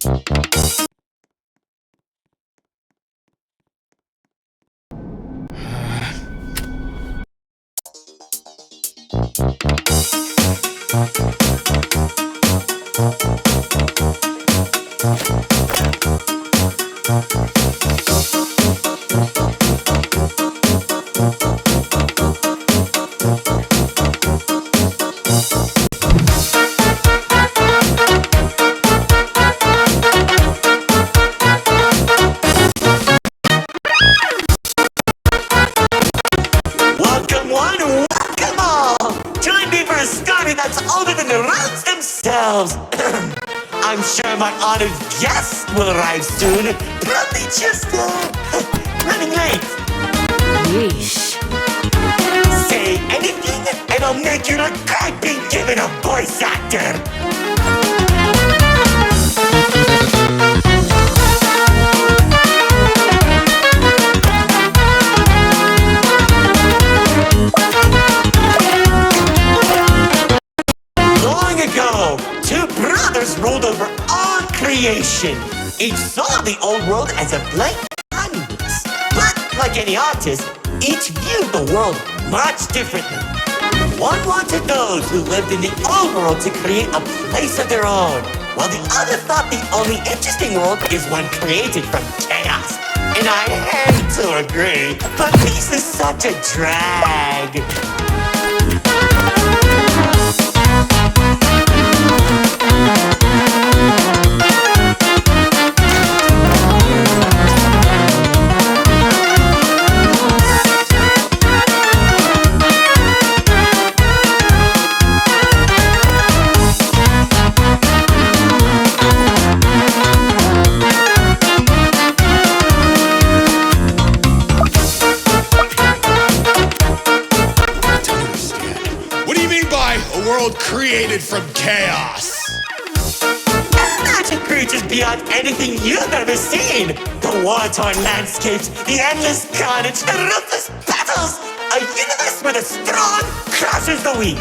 Welcome one, welcome all! Join me for a story that's older than the roads themselves. I'm sure my honored guest will arrive soon. Probably just, running late. Yeesh. Say anything and I'll make you look like being given a voice actor. Long ago, two brothers ruled over all creation. Each saw the old world as a blank canvas. But like any artist, each viewed the world much differently. One wanted those who lived in the old world to create a place of their own, while the other thought the only interesting world is one created from chaos. And I hate to agree, but peace is such a drag. Created from chaos. Magic creatures beyond anything you've ever seen. The war-torn landscapes, the endless carnage, the ruthless battles. A universe where the strong crushes the weak.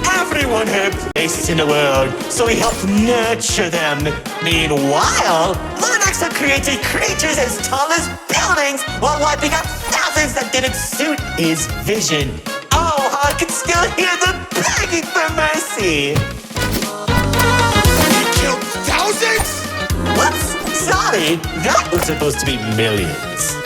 Everyone had a place in the world, so he helped nurture them. Meanwhile, Lord Exo created creatures as tall as buildings while wiping out thousands that didn't suit his vision. Oh, I can still hear them begging for mercy. He killed thousands? Whoops, sorry. That was supposed to be millions.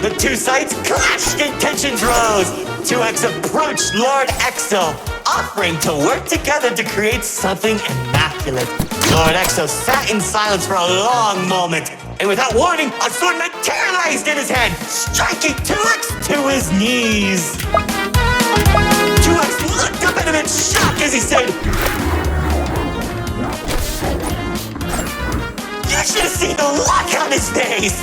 The two sides clashed and tensions rose. 2X approached Lord Exo, offering to work together to create something immaculate. Lord Exo sat in silence for a long moment, and without warning, a sword materialized in his hand, striking 2X to his knees. 2X looked up at him in shock as he said, "You should have seen the look on his face."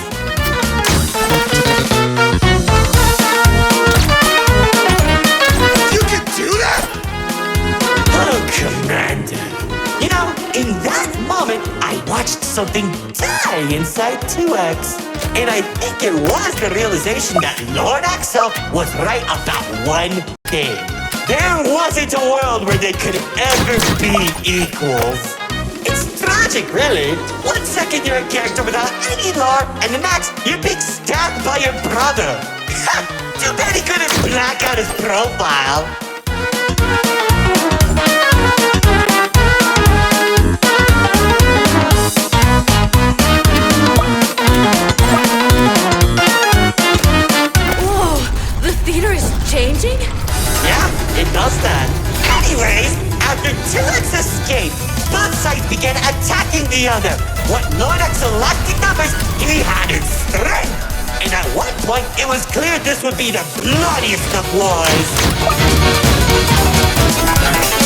You can do that? Oh, Commander. You know, in that moment, I watched something die inside 2X. And I think it was the realization that Lord Exo was right about one thing. There wasn't a world where they could ever be equals. It's tragic, really. 1 second you're a character without any lore, and the next you're being stabbed by your brother. Too bad he couldn't black out his profile. escape. Both sides began attacking the other. What Lord Exo lacked in numbers, he had in strength. And at one point, it was clear this would be the bloodiest of wars.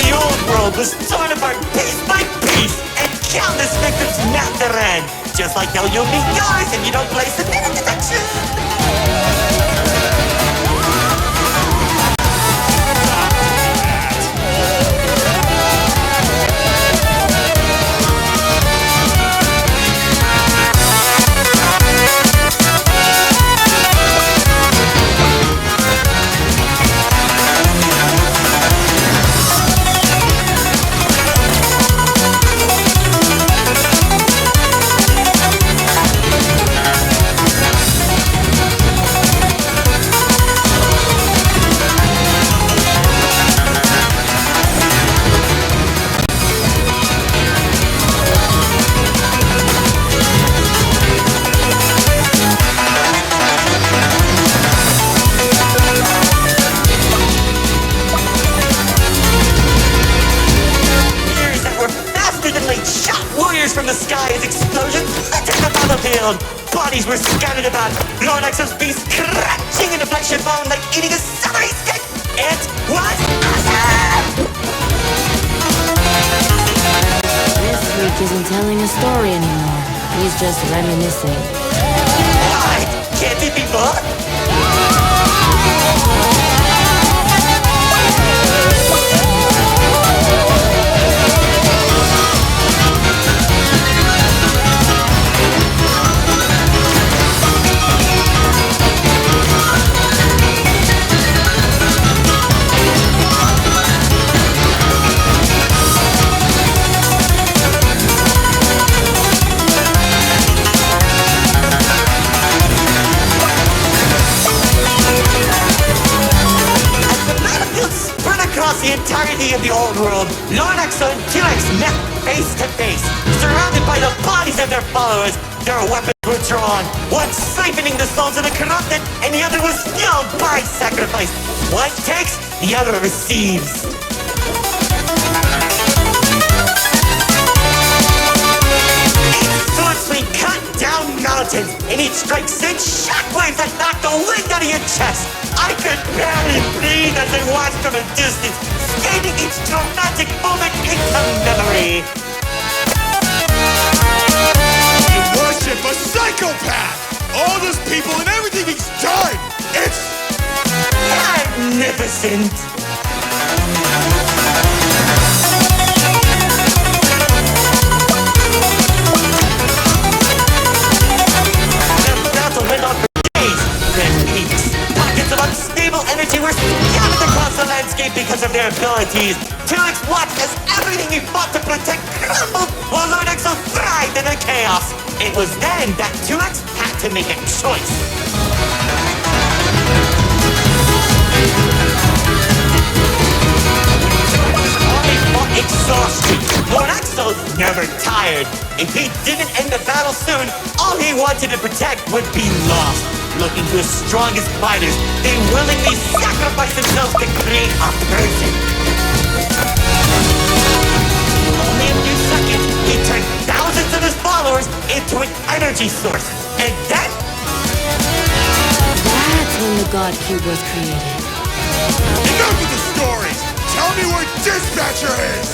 The old world was torn apart piece by piece, and countless victims met their end. Just like how you'll meet yours if you don't place a minute detection. From the sky as explosions littered the battlefield. Bodies were scattered about. Lord Exo's beast crunching into flesh and bone like eating a celery stick. It was awesome! This freak isn't telling a story anymore. He's just reminiscing. What? Can't it be both? The entirety of the old world, Lord Exo and 2X met face to face, surrounded by the bodies of their followers. Their weapons were drawn, one siphoning the souls of the corrupted, and the other was fueled by sacrifice. One takes, the other receives. Each sword swing cut down mountains, and each strike sent shockwaves that knocked the wind out of your chest. I could barely breathe as I watched from a distance, scanning each dramatic moment into memory. You worship a psychopath! All those people and everything he's done! It's magnificent! The battle went on for days, then weeks. Pockets of unstable energy were scattered across the landscape because of their abilities. 2X watched as everything he fought to protect crumbled, while Lord Exo thrived in the chaos. It was then that 2X had to make a choice. Exhausted. Lord Exo never tired. If he didn't end the battle soon, all he wanted to protect would be lost. Looking for the strongest fighters, they willingly sacrifice themselves to create a person. Only a few seconds, he turned thousands of his followers into an energy source. And then... That's when the God Cube was created. enough of the stories! Tell me where Dispatcher is!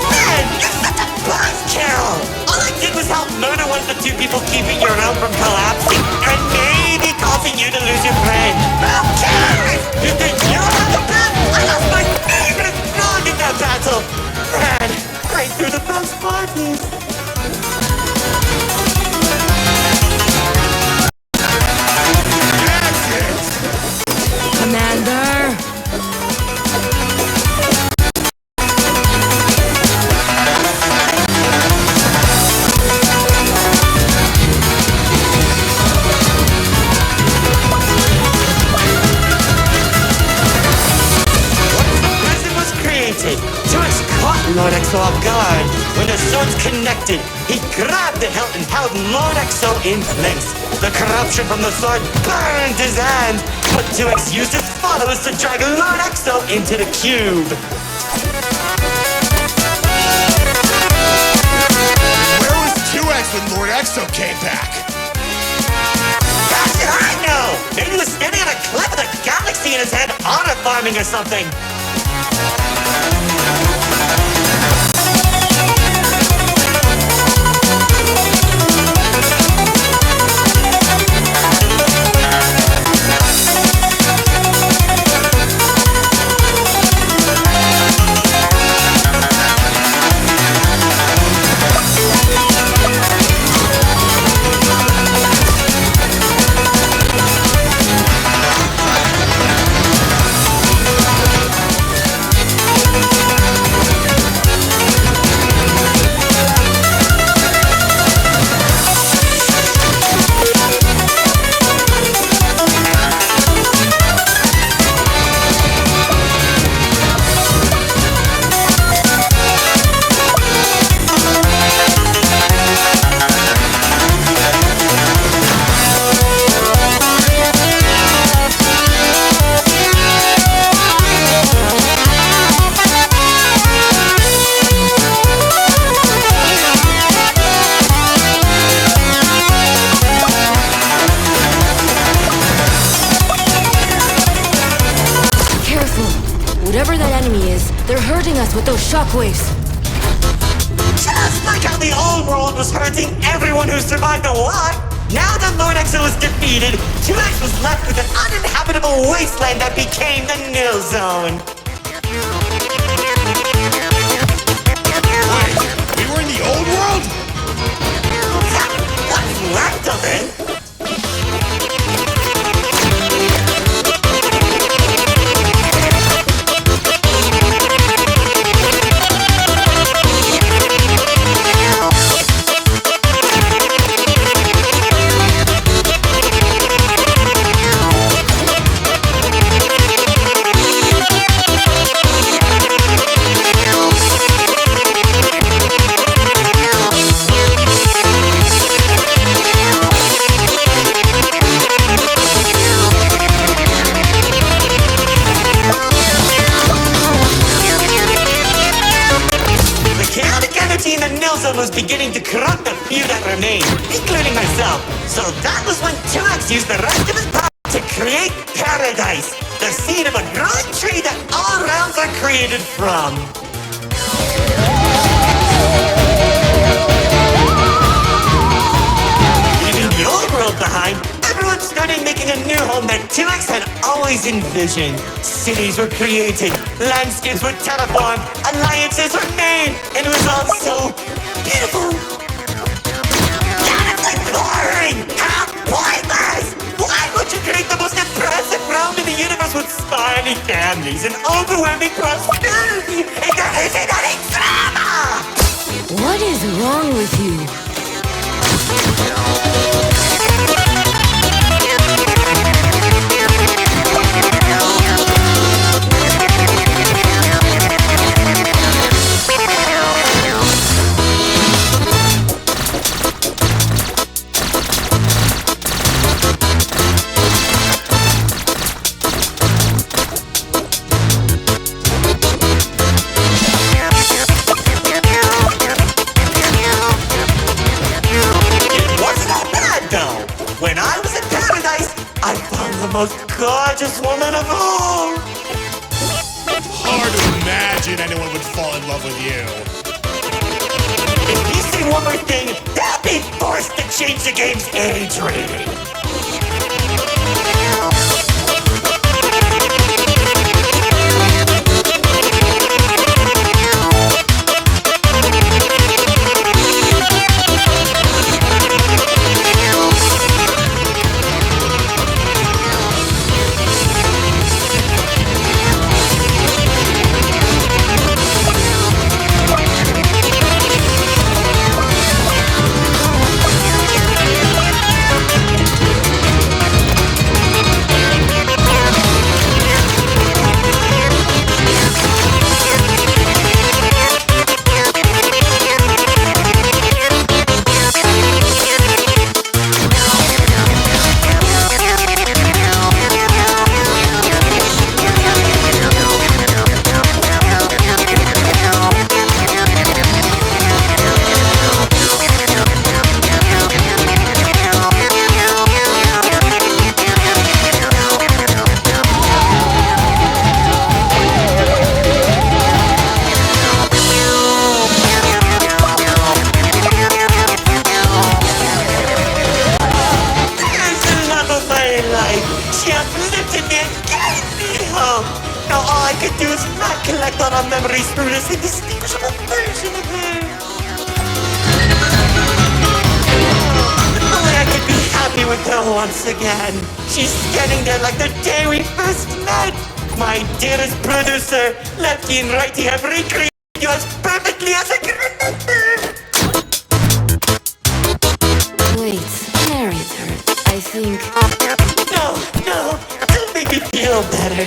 Man, you're such a buzzkill! All I did was help murder one of the two people keeping your realm from collapsing, and maybe causing you to lose your friend. Who cares? You think you have the pen? I lost my favorite frog in that battle! Ran right through the best parties. That's it! Commander! Lord Exo off guard. When the swords connected, he grabbed the hilt and held Lord Exo in place. The corruption from the sword burned his hand, but 2X used his followers to drag Lord Exo into the cube. Exo came back. How should I know? Maybe he was standing on a cliff with a galaxy in his head, honor farming or something. Whatever that enemy is, they're hurting us with those shockwaves. Just like how the old world was hurting everyone who survived the war, now that Lord Exo was defeated, 2X was left with an uninhabitable wasteland that became the Nil Zone. Wait, we were in the old world? What's left of it? Was beginning to corrupt the few that remained, including myself. So that was when 2X used the rest of his power to create Paradise, the seed of a growing tree that all realms are created from. Leaving the old world behind, everyone started making a new home that 2X had always envisioned. Cities were created, landscapes were terraformed, alliances were made, and it was all so beautiful. Honestly boring! How pointless! Why would you create the most impressive realm in the universe with spiny families and overwhelming prosperity? And there isn't any drama! What is wrong with you? Most gorgeous woman of all! Hard to imagine anyone would fall in love with you. If you say one more thing, they'll be forced to change the game's age rating. memories through this indistinguishable version of her. Only I could be happy with her once again. She's standing there like the day we first met. My dearest producer, lefty and righty, have recreated you as perfectly as I can remember. Wait, narrator. I think. No, don't make me feel better.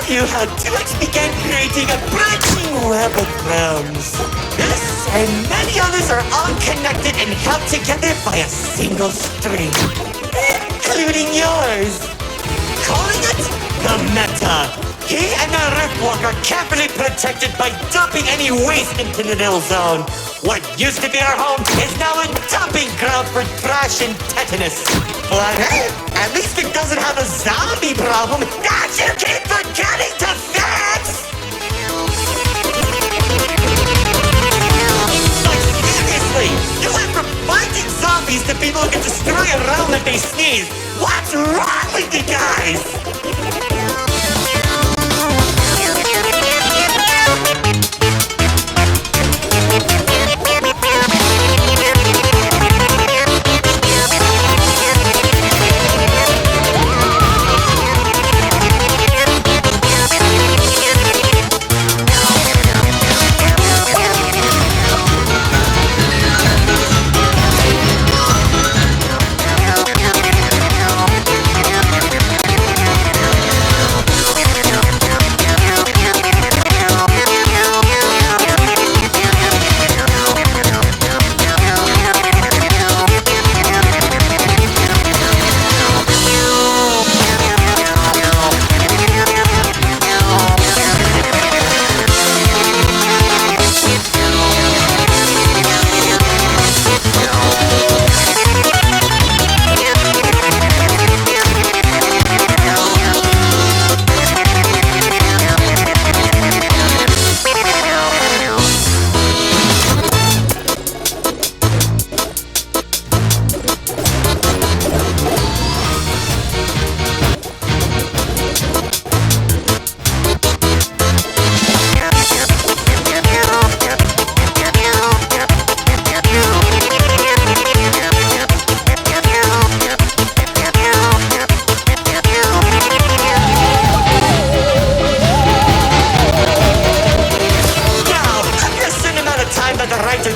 You how T-Rex began creating a branching web of realms. This and many others are all connected and held together by a single string, including yours. Calling it the Meta. He and the Riftwalk are carefully protected by dumping any waste into the Nil Zone. What used to be our home is now a dumping ground for trash and tetanus. But hey, at least it doesn't have a zombie problem that you keep forgetting to fix! Like seriously, you went from fighting zombies to people who can destroy a realm if they sneeze. What's wrong with you guys?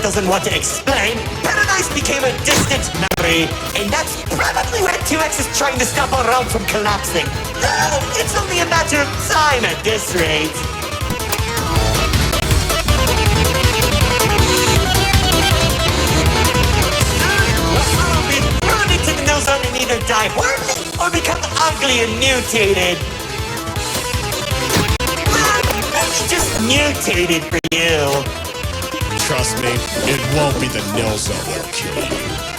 Doesn't want to explain, Paradise Mars became a distant memory, and that's probably where 2X is trying to stop our realm from collapsing. It's only a matter of time at this rate. We'll be thrown into the nose zone and either die horribly or become ugly and mutated. Maybe just mutated for you. Trust me, it won't be the nil zone that'll kill you.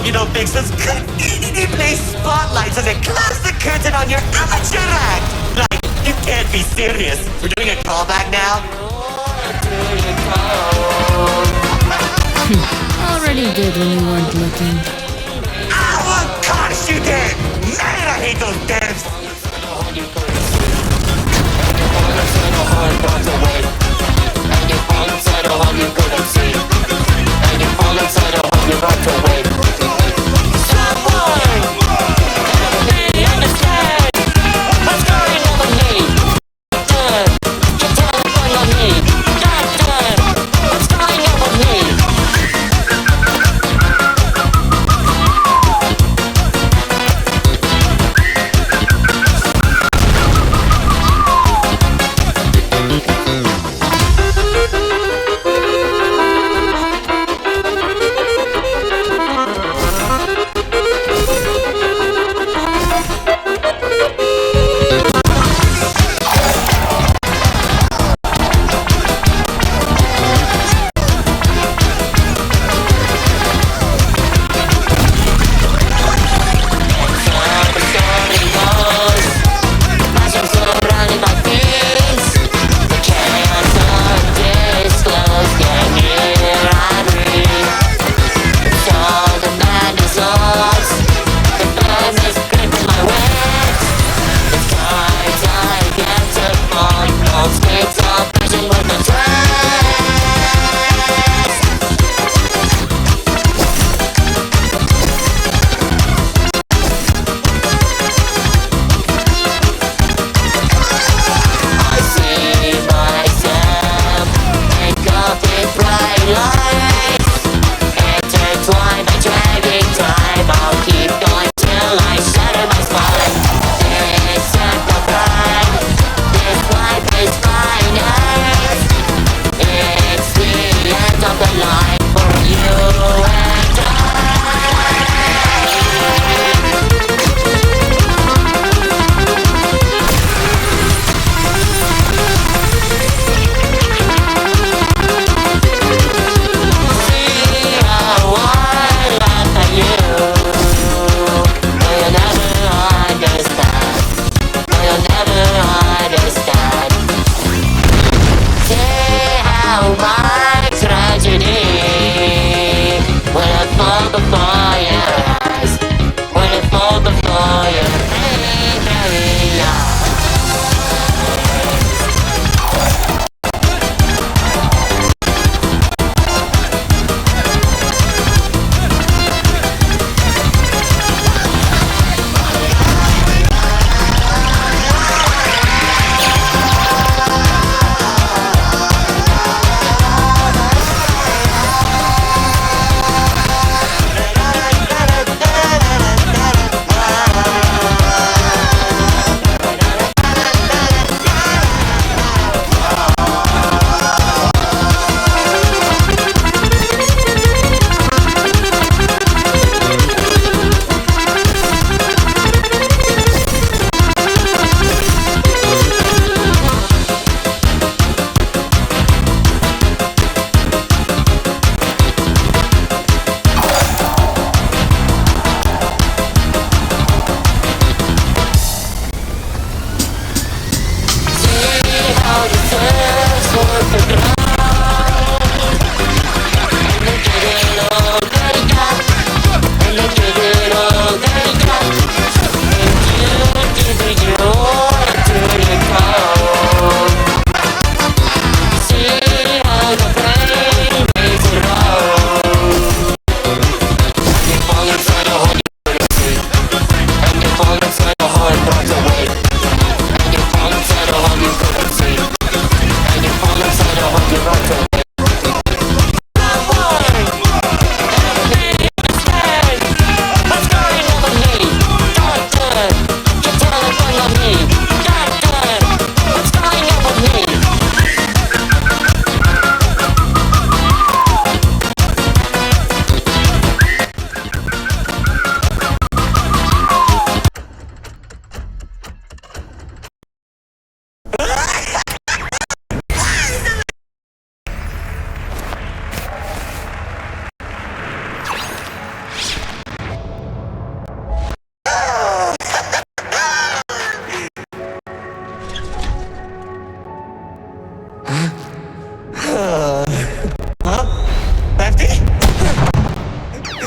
You don't think this could easily place spotlights as it closes the curtain on your amateur act? Like, you can't be serious. We're doing a callback now? Already did when you weren't looking. Oh, of course you did! Man, I hate those devs!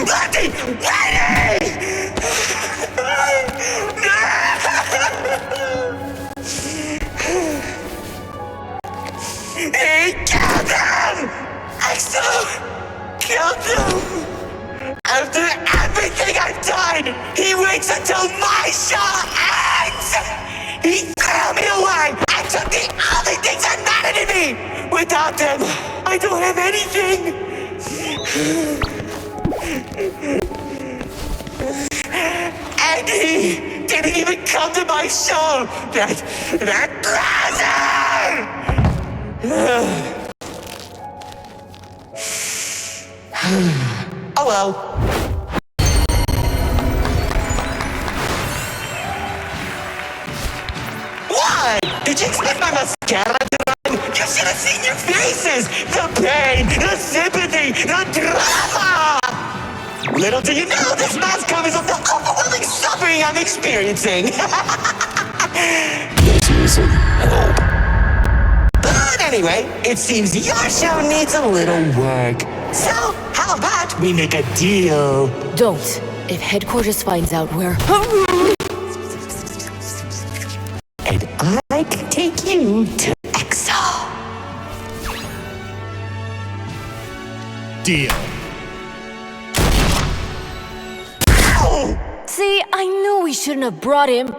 Lefty! He killed him! Exo killed him! After everything I've done, he waits until my show ends! He threw me away and took the only things that mattered to me! Without them, I don't have anything! And he didn't even come to my show! That loser! Oh well. What? Did you expect my mascara to run? You should have seen your faces! The pain, the sympathy, the drama! Little do you know, this mask covers up the overwhelming suffering I'm experiencing! Seriously, help. But anyway, it seems your show needs a little work. So, how about we make a deal? Don't. If headquarters finds out we're... And I can take you to EXO. Deal. Ow! See, I knew we shouldn't have brought him.